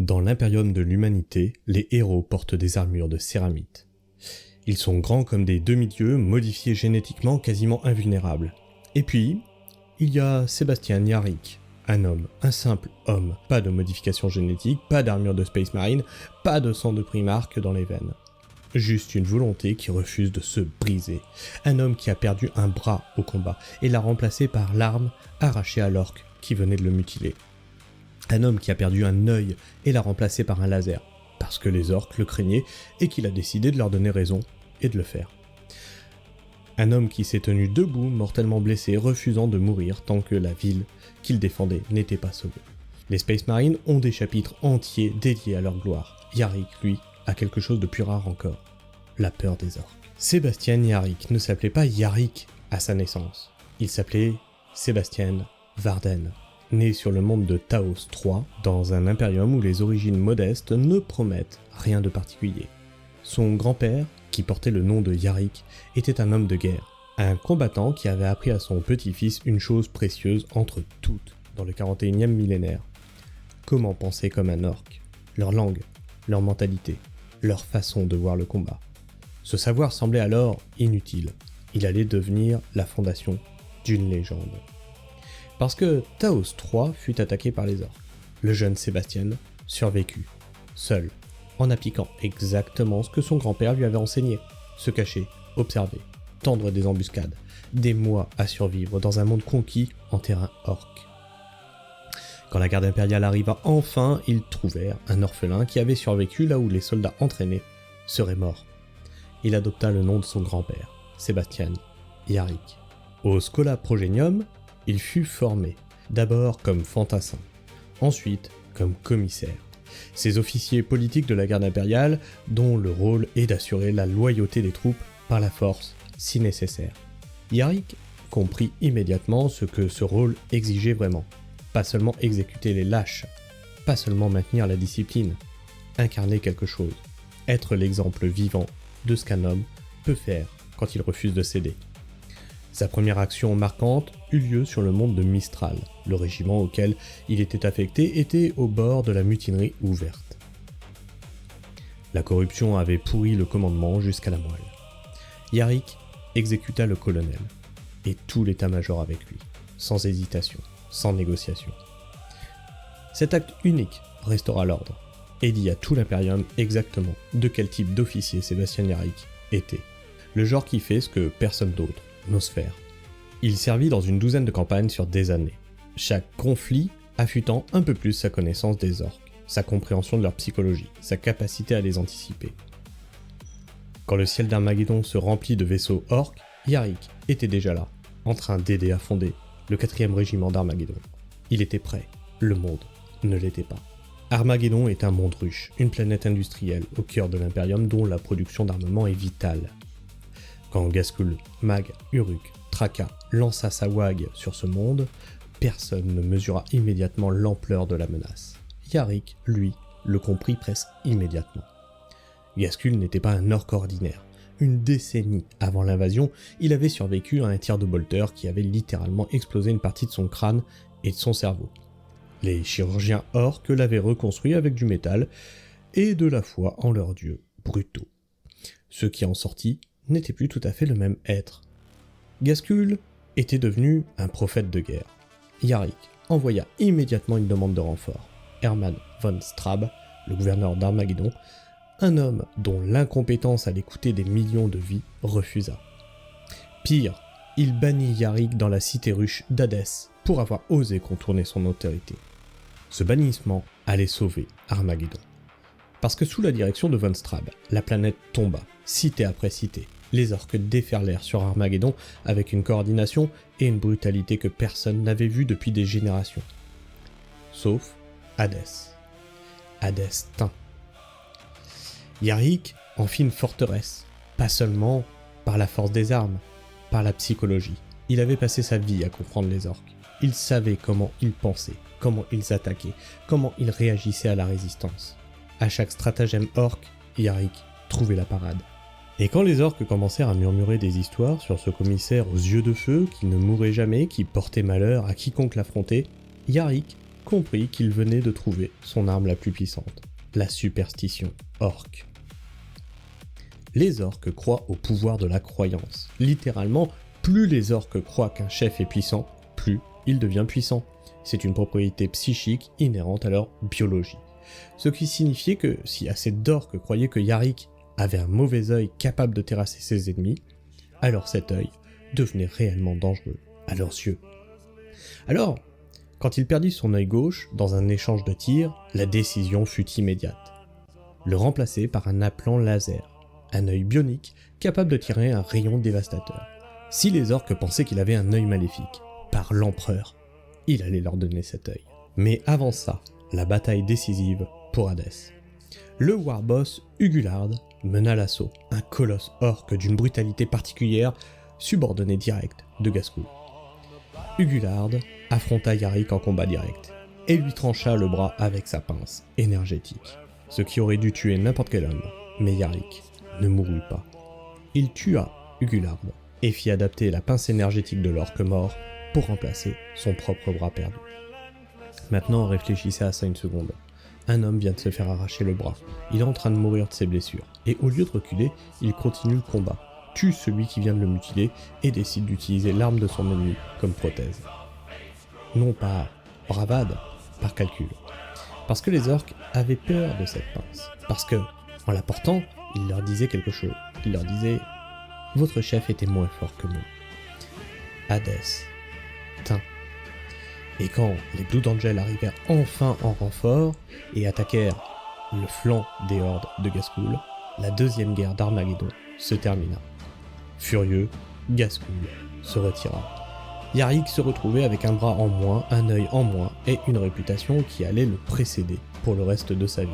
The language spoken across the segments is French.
Dans l'Imperium de l'humanité, les héros portent des armures de céramite. Ils sont grands comme des demi-dieux, modifiés génétiquement quasiment invulnérables. Et puis, il y a Sebastian Yarrick, un homme, un simple homme, pas de modification génétique, pas d'armure de Space Marine, pas de sang de Primarque dans les veines. Juste une volonté qui refuse de se briser. Un homme qui a perdu un bras au combat et l'a remplacé par l'arme arrachée à l'orque qui venait de le mutiler. Un homme qui a perdu un œil et l'a remplacé par un laser, parce que les orques le craignaient et qu'il a décidé de leur donner raison et de le faire. Un homme qui s'est tenu debout, mortellement blessé, refusant de mourir tant que la ville qu'il défendait n'était pas sauvée. Les Space Marines ont des chapitres entiers dédiés à leur gloire. Yarrick, lui, a quelque chose de plus rare encore, la peur des orques. Sebastian Yarrick ne s'appelait pas Yarrick à sa naissance, il s'appelait Sebastian Varden, né sur le monde de Taos III, dans un impérium où les origines modestes ne promettent rien de particulier. Son grand-père, qui portait le nom de Yarrick, était un homme de guerre, un combattant qui avait appris à son petit-fils une chose précieuse entre toutes dans le 41e millénaire. Comment penser comme un orc, leur langue, leur mentalité, leur façon de voir le combat. Ce savoir semblait alors inutile, il allait devenir la fondation d'une légende. Parce que Taos III fut attaqué par les orques. Le jeune Sébastien survécut, seul, en appliquant exactement ce que son grand-père lui avait enseigné. Se cacher, observer, tendre des embuscades, des mois à survivre dans un monde conquis en terrain orc. Quand la garde impériale arriva enfin, ils trouvèrent un orphelin qui avait survécu là où les soldats entraînés seraient morts. Il adopta le nom de son grand-père, Sebastian Yarrick. Au Schola Progenium, il fut formé, d'abord comme fantassin, ensuite comme commissaire. Ces officiers politiques de la garde impériale, dont le rôle est d'assurer la loyauté des troupes par la force, si nécessaire. Yarrick comprit immédiatement ce que ce rôle exigeait vraiment. Pas seulement exécuter les lâches, pas seulement maintenir la discipline, incarner quelque chose, être l'exemple vivant de ce qu'un homme peut faire quand il refuse de céder. Sa première action marquante eut lieu sur le monde de Mistral. Le régiment auquel il était affecté était au bord de la mutinerie ouverte. La corruption avait pourri le commandement jusqu'à la moelle. Yarrick exécuta le colonel, et tout l'état-major avec lui, sans hésitation, sans négociation. Cet acte unique restaura l'ordre, et dit à tout l'Imperium exactement de quel type d'officier Sebastian Yarrick était. Le genre qui fait ce que personne d'autre n'ose faire. Il servit dans une douzaine de campagnes sur des années, chaque conflit affûtant un peu plus sa connaissance des orques, sa compréhension de leur psychologie, sa capacité à les anticiper. Quand le ciel d'Armageddon se remplit de vaisseaux orques, Yarrick était déjà là, en train d'aider à fonder le 4e régiment d'Armageddon. Il était prêt, le monde ne l'était pas. Armageddon est un monde ruche, une planète industrielle au cœur de l'Imperium dont la production d'armement est vitale. Quand Ghazghkull, Mag, Uruk, Traka lança sa WAG sur ce monde, personne ne mesura immédiatement l'ampleur de la menace. Yarrick, lui, le comprit presque immédiatement. Ghazghkull n'était pas un orc ordinaire. Une décennie avant l'invasion, il avait survécu à un tir de bolter qui avait littéralement explosé une partie de son crâne et de son cerveau. Les chirurgiens orques l'avaient reconstruit avec du métal et de la foi en leurs dieux brutaux. Ce qui en sortit n'était plus tout à fait le même être. Ghazghkull était devenu un prophète de guerre. Yarrick envoya immédiatement une demande de renfort. Hermann von Straub, le gouverneur d'Armageddon, un homme dont l'incompétence à l'écouter des millions de vies refusa. Pire, il bannit Yarrick dans la cité ruche d'Hadès pour avoir osé contourner son autorité. Ce bannissement allait sauver Armageddon. Parce que sous la direction de von Straub, la planète tomba, cité après cité. Les orques déferlèrent sur Armageddon avec une coordination et une brutalité que personne n'avait vue depuis des générations. Sauf Hadès. Hadès tint. Yarrick en fit une forteresse, pas seulement par la force des armes, par la psychologie. Il avait passé sa vie à comprendre les orques. Il savait comment ils pensaient, comment ils attaquaient, comment ils réagissaient à la résistance. À chaque stratagème orc, Yarrick trouvait la parade. Et quand les orques commencèrent à murmurer des histoires sur ce commissaire aux yeux de feu, qui ne mourait jamais, qui portait malheur à quiconque l'affrontait, Yarrick comprit qu'il venait de trouver son arme la plus puissante, la superstition orque. Les orques croient au pouvoir de la croyance. Littéralement, plus les orques croient qu'un chef est puissant, plus il devient puissant. C'est une propriété psychique inhérente à leur biologie. Ce qui signifiait que si assez d'orques croyaient que Yarrick avait un mauvais œil capable de terrasser ses ennemis, alors cet œil devenait réellement dangereux à leurs yeux. Alors, quand il perdit son œil gauche dans un échange de tirs, la décision fut immédiate. Le remplacer par un appelant laser, un œil bionique capable de tirer un rayon dévastateur. Si les orques pensaient qu'il avait un œil maléfique, par l'empereur, il allait leur donner cet œil. Mais avant ça, la bataille décisive pour Hadès. Le warboss Ugulard mena l'assaut, un colosse orque d'une brutalité particulière, subordonné direct de Ghazghkull. Ugulard affronta Yarrick en combat direct, et lui trancha le bras avec sa pince énergétique, ce qui aurait dû tuer n'importe quel homme, mais Yarrick ne mourut pas. Il tua Ugulard et fit adapter la pince énergétique de l'orque mort pour remplacer son propre bras perdu. Maintenant, réfléchissez à ça une seconde. Un homme vient de se faire arracher le bras, il est en train de mourir de ses blessures, et au lieu de reculer, il continue le combat, tue celui qui vient de le mutiler et décide d'utiliser l'arme de son ennemi comme prothèse. Non pas bravade, par calcul. Parce que les orques avaient peur de cette pince. Parce que, en la portant, il leur disait quelque chose. Il leur disait « Votre chef était moins fort que nous. » Hadès tint. Et quand les Blood Angels arrivèrent enfin en renfort et attaquèrent le flanc des hordes de Ghazghkull, la deuxième guerre d'Armageddon se termina. Furieux, Ghazghkull se retira. Yarrick se retrouvait avec un bras en moins, un œil en moins et une réputation qui allait le précéder pour le reste de sa vie.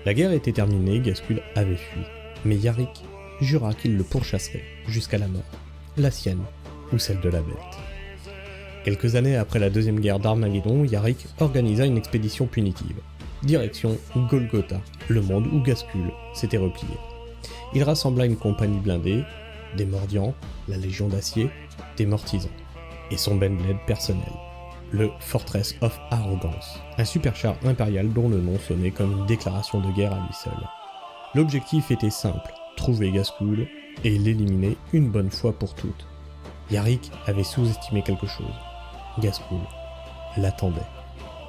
La guerre était terminée, Ghazghkull avait fui, mais Yarrick jura qu'il le pourchasserait jusqu'à la mort, la sienne ou celle de la bête. Quelques années après la deuxième guerre d'Armageddon, Yarrick organisa une expédition punitive. Direction Golgotha, le monde où Ghazghkull s'était replié. Il rassembla une compagnie blindée, des Mordians, la Légion d'Acier, des Mortisans, et son Beyblade personnel, le Fortress of Arrogance, un superchar impérial dont le nom sonnait comme une déclaration de guerre à lui seul. L'objectif était simple, trouver Ghazghkull et l'éliminer une bonne fois pour toutes. Yarrick avait sous-estimé quelque chose. Ghazghkull l'attendait.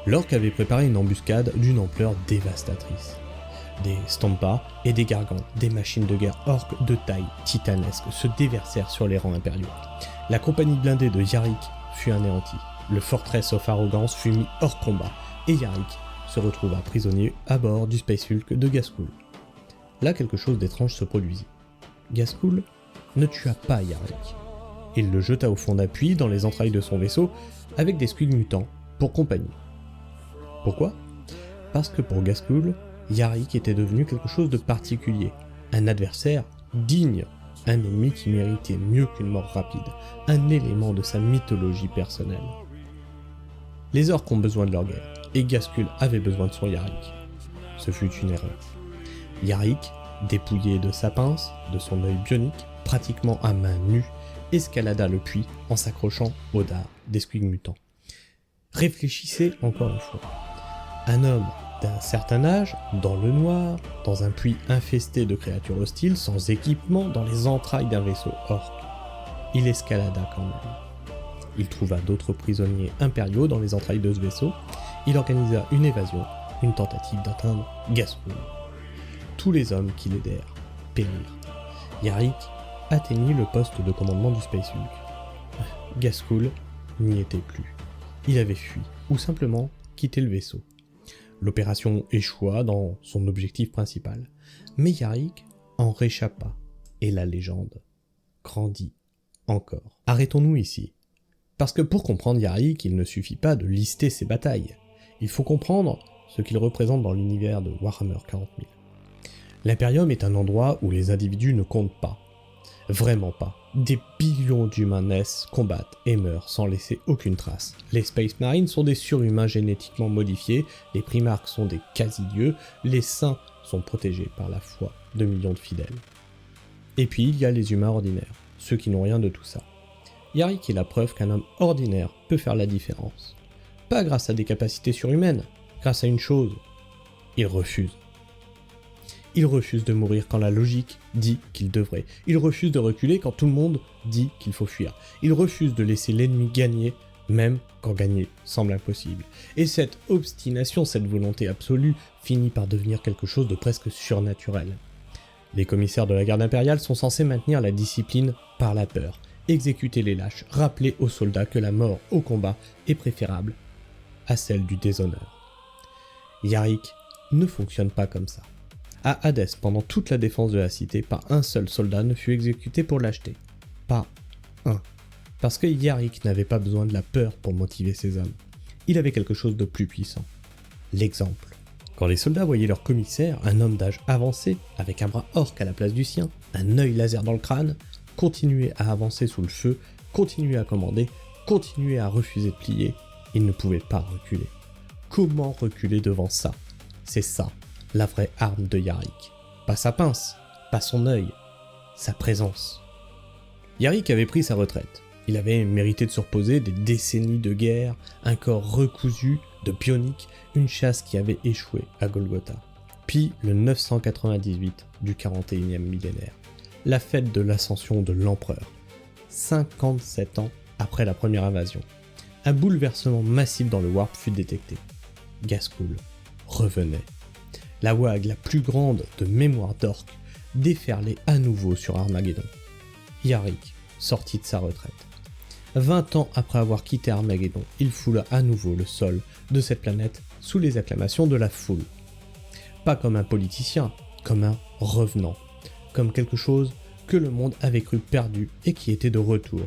L'orque avait préparé une embuscade d'une ampleur dévastatrice. Des Stampas et des Gargants, des machines de guerre orques de taille titanesque, se déversèrent sur les rangs impériaux. La compagnie blindée de Yarrick fut anéantie. Le Fortress of Arrogance fut mis hors combat, et Yarrick se retrouva prisonnier à bord du Space Hulk de Ghazghkull. Là, quelque chose d'étrange se produisit. Ghazghkull ne tua pas Yarrick. Il le jeta au fond d'appui dans les entrailles de son vaisseau avec des squigs mutants pour compagnie. Pourquoi ? Parce que pour Ghazghkull, Yarrick était devenu quelque chose de particulier, un adversaire digne, un ennemi qui méritait mieux qu'une mort rapide, un élément de sa mythologie personnelle. Les orques ont besoin de leur guerre, et Ghazghkull avait besoin de son Yarrick. Ce fut une erreur. Yarrick, dépouillé de sa pince, de son œil bionique, pratiquement à main nue, escalada le puits en s'accrochant au dard des squigs mutants. Réfléchissez encore une fois. Un homme d'un certain âge, dans le noir, dans un puits infesté de créatures hostiles, sans équipement, dans les entrailles d'un vaisseau orque. Il escalada quand même. Il trouva d'autres prisonniers impériaux dans les entrailles de ce vaisseau. Il organisa une évasion, une tentative d'atteindre Ghazghkull. Tous les hommes qui l'aidèrent périrent. Yarrick atteignit le poste de commandement du Space Hulk. Ghazghkull n'y était plus. Il avait fui, ou simplement quitté le vaisseau. L'opération échoua dans son objectif principal, mais Yarrick en réchappa, et la légende grandit encore. Arrêtons-nous ici, parce que pour comprendre Yarrick, il ne suffit pas de lister ses batailles, il faut comprendre ce qu'il représente dans l'univers de Warhammer 40 000. L'Imperium est un endroit où les individus ne comptent pas. Vraiment pas. Des billions d'humains naissent, combattent et meurent sans laisser aucune trace. Les Space Marines sont des surhumains génétiquement modifiés, les Primarchs sont des quasi-dieux, les saints sont protégés par la foi de millions de fidèles. Et puis il y a les humains ordinaires, ceux qui n'ont rien de tout ça. Yarrick est la preuve qu'un homme ordinaire peut faire la différence. pas grâce à des capacités surhumaines, grâce à une chose, il refuse. Il refuse de mourir quand la logique dit qu'il devrait. Il refuse de reculer quand tout le monde dit qu'il faut fuir. Il refuse de laisser l'ennemi gagner, même quand gagner semble impossible. Et cette obstination, cette volonté absolue, finit par devenir quelque chose de presque surnaturel. Les commissaires de la garde impériale sont censés maintenir la discipline par la peur, exécuter les lâches, rappeler aux soldats que la mort au combat est préférable à celle du déshonneur. Yarrick ne fonctionne pas comme ça. À Hadès, pendant toute la défense de la cité, pas un seul soldat ne fut exécuté pour lâcheté. Pas un. Parce que Yarrick n'avait pas besoin de la peur pour motiver ses hommes. Il avait quelque chose de plus puissant. L'exemple. Quand les soldats voyaient leur commissaire, un homme d'âge avancé, avec un bras orc à la place du sien, un œil laser dans le crâne, continuer à avancer sous le feu, continuer à commander, continuer à refuser de plier, il ne pouvait pas reculer. Comment reculer devant ça? C'est ça, la vraie arme de Yarrick. Pas sa pince, pas son œil, sa présence. Yarrick avait pris sa retraite. Il avait mérité de se reposer des décennies de guerre, un corps recousu, de bionique, une chasse qui avait échoué à Golgotha. Puis le 998 du 41e millénaire, la fête de l'ascension de l'empereur. 57 ans après la première invasion. Un bouleversement massif dans le Warp fut détecté. Ghazghkull revenait. La WAG la plus grande de mémoire d'orque déferlait à nouveau sur Armageddon. Yarrick sortit de sa retraite. 20 ans après avoir quitté Armageddon, il foula à nouveau le sol de cette planète sous les acclamations de la foule. Pas comme un politicien, comme un revenant, comme quelque chose que le monde avait cru perdu et qui était de retour.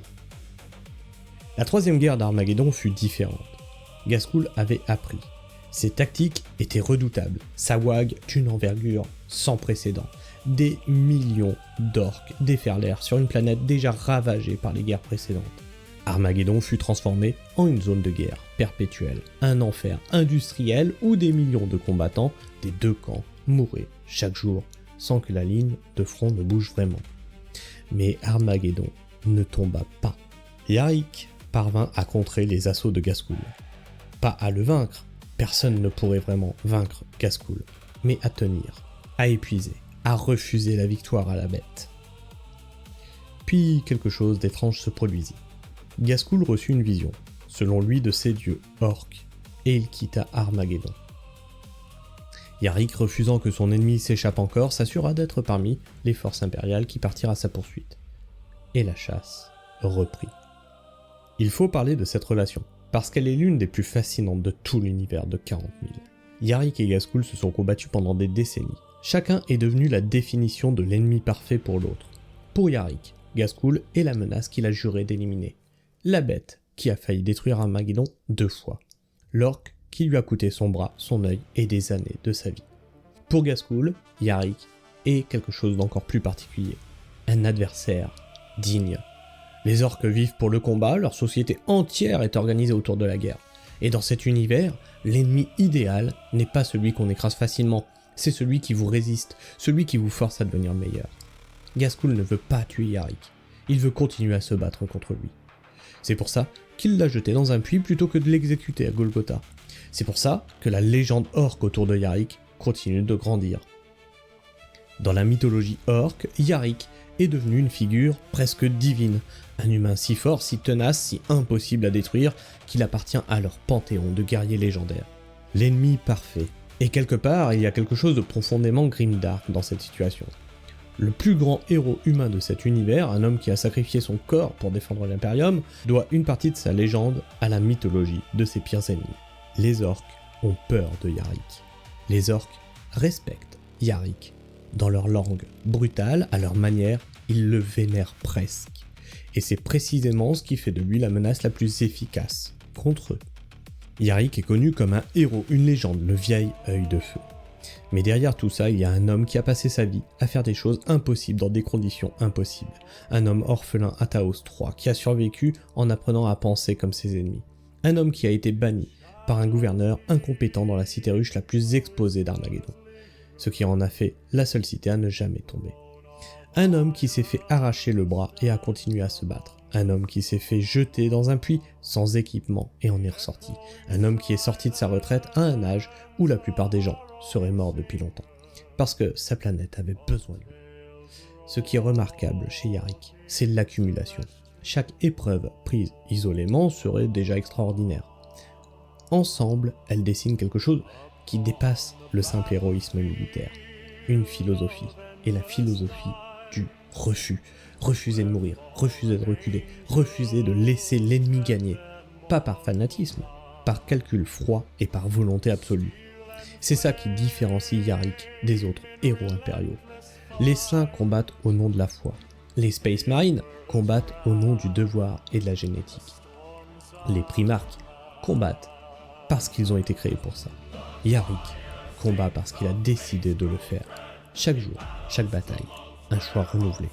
La troisième guerre d'Armageddon fut différente. Ghazghkull avait appris. Ses tactiques étaient redoutables, sa WAG d'une envergure sans précédent. Des millions d'orques déferlèrent sur une planète déjà ravagée par les guerres précédentes. Armageddon fut transformé en une zone de guerre perpétuelle, un enfer industriel où des millions de combattants des deux camps mouraient chaque jour sans que la ligne de front ne bouge vraiment. Mais Armageddon ne tomba pas. Yarrick parvint à contrer les assauts de Ghazghkull. Pas à le vaincre, personne ne pourrait vraiment vaincre Ghazghkull, mais à tenir, à épuiser, à refuser la victoire à la bête. Puis quelque chose d'étrange se produisit. Ghazghkull reçut une vision, selon lui de ses dieux orques, et il quitta Armageddon. Yarrick, refusant que son ennemi s'échappe encore, s'assura d'être parmi les forces impériales qui partirent à sa poursuite. Et la chasse reprit. Il faut parler de cette relation, parce qu'elle est l'une des plus fascinantes de tout l'univers de 40 000. Yarrick et Ghazghkull se sont combattus pendant des décennies. Chacun est devenu la définition de l'ennemi parfait pour l'autre. Pour Yarrick, Ghazghkull est la menace qu'il a juré d'éliminer. La bête qui a failli détruire Armageddon 2 fois. L'orque qui lui a coûté son bras, son œil et des années de sa vie. Pour Ghazghkull, Yarrick est quelque chose d'encore plus particulier. Un adversaire digne. Les orques vivent pour le combat, leur société entière est organisée autour de la guerre. Et dans cet univers, l'ennemi idéal n'est pas celui qu'on écrase facilement, c'est celui qui vous résiste, celui qui vous force à devenir meilleur. Ghazghkull ne veut pas tuer Yarrick, il veut continuer à se battre contre lui. C'est pour ça qu'il l'a jeté dans un puits plutôt que de l'exécuter à Golgotha. C'est pour ça que la légende orque autour de Yarrick continue de grandir. Dans la mythologie orque, Yarrick est devenu une figure presque divine, un humain si fort, si tenace, si impossible à détruire, qu'il appartient à leur panthéon de guerriers légendaires. L'ennemi parfait. Et quelque part, il y a quelque chose de profondément grimdark dans cette situation. Le plus grand héros humain de cet univers, un homme qui a sacrifié son corps pour défendre l'Imperium, doit une partie de sa légende à la mythologie de ses pires ennemis. Les orques ont peur de Yarrick. Les orques respectent Yarrick. Dans leur langue brutale, à leur manière, ils le vénèrent presque. Et c'est précisément ce qui fait de lui la menace la plus efficace contre eux. Yarrick est connu comme un héros, une légende, le vieil œil de feu. Mais derrière tout ça, il y a un homme qui a passé sa vie à faire des choses impossibles dans des conditions impossibles. Un homme orphelin à Taos III qui a survécu en apprenant à penser comme ses ennemis. Un homme qui a été banni par un gouverneur incompétent dans la cité ruche la plus exposée d'Armageddon. Ce qui en a fait la seule cité à ne jamais tomber. Un homme qui s'est fait arracher le bras et a continué à se battre. Un homme qui s'est fait jeter dans un puits sans équipement et en est ressorti. Un homme qui est sorti de sa retraite à un âge où la plupart des gens seraient morts depuis longtemps. Parce que sa planète avait besoin de lui. Ce qui est remarquable chez Yarrick, c'est l'accumulation. Chaque épreuve prise isolément serait déjà extraordinaire. Ensemble, elles dessinent quelque chose qui dépasse le simple héroïsme militaire. Une philosophie, et la philosophie du refus. Refuser de mourir, refuser de reculer, refuser de laisser l'ennemi gagner. Pas par fanatisme, par calcul froid et par volonté absolue. C'est ça qui différencie Yarrick des autres héros impériaux. Les saints combattent au nom de la foi. Les Space Marines combattent au nom du devoir et de la génétique. Les Primarques combattent parce qu'ils ont été créés pour ça. Yarrick combat parce qu'il a décidé de le faire. Chaque jour, chaque bataille, un choix renouvelé.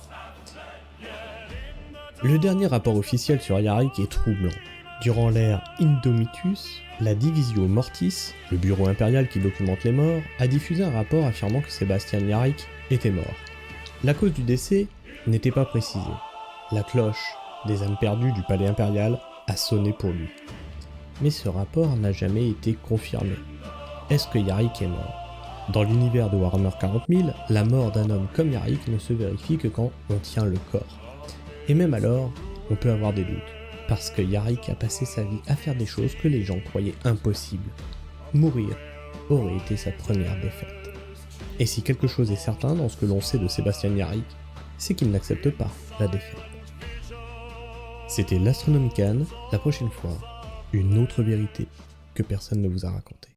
Le dernier rapport officiel sur Yarrick est troublant. Durant l'ère Indomitus, la Divisio Mortis, le bureau impérial qui documente les morts, a diffusé un rapport affirmant que Sebastian Yarrick était mort. La cause du décès n'était pas précisée. La cloche des âmes perdues du palais impérial a sonné pour lui. Mais ce rapport n'a jamais été confirmé. Est-ce que Yarrick est mort ? Dans l'univers de Warhammer 40 000, la mort d'un homme comme Yarrick ne se vérifie que quand on tient le corps. Et même alors, on peut avoir des doutes, parce que Yarrick a passé sa vie à faire des choses que les gens croyaient impossibles. Mourir aurait été sa première défaite. Et si quelque chose est certain dans ce que l'on sait de Sebastian Yarrick, c'est qu'il n'accepte pas la défaite. C'était l'Astronomicon, la prochaine fois, une autre vérité que personne ne vous a racontée.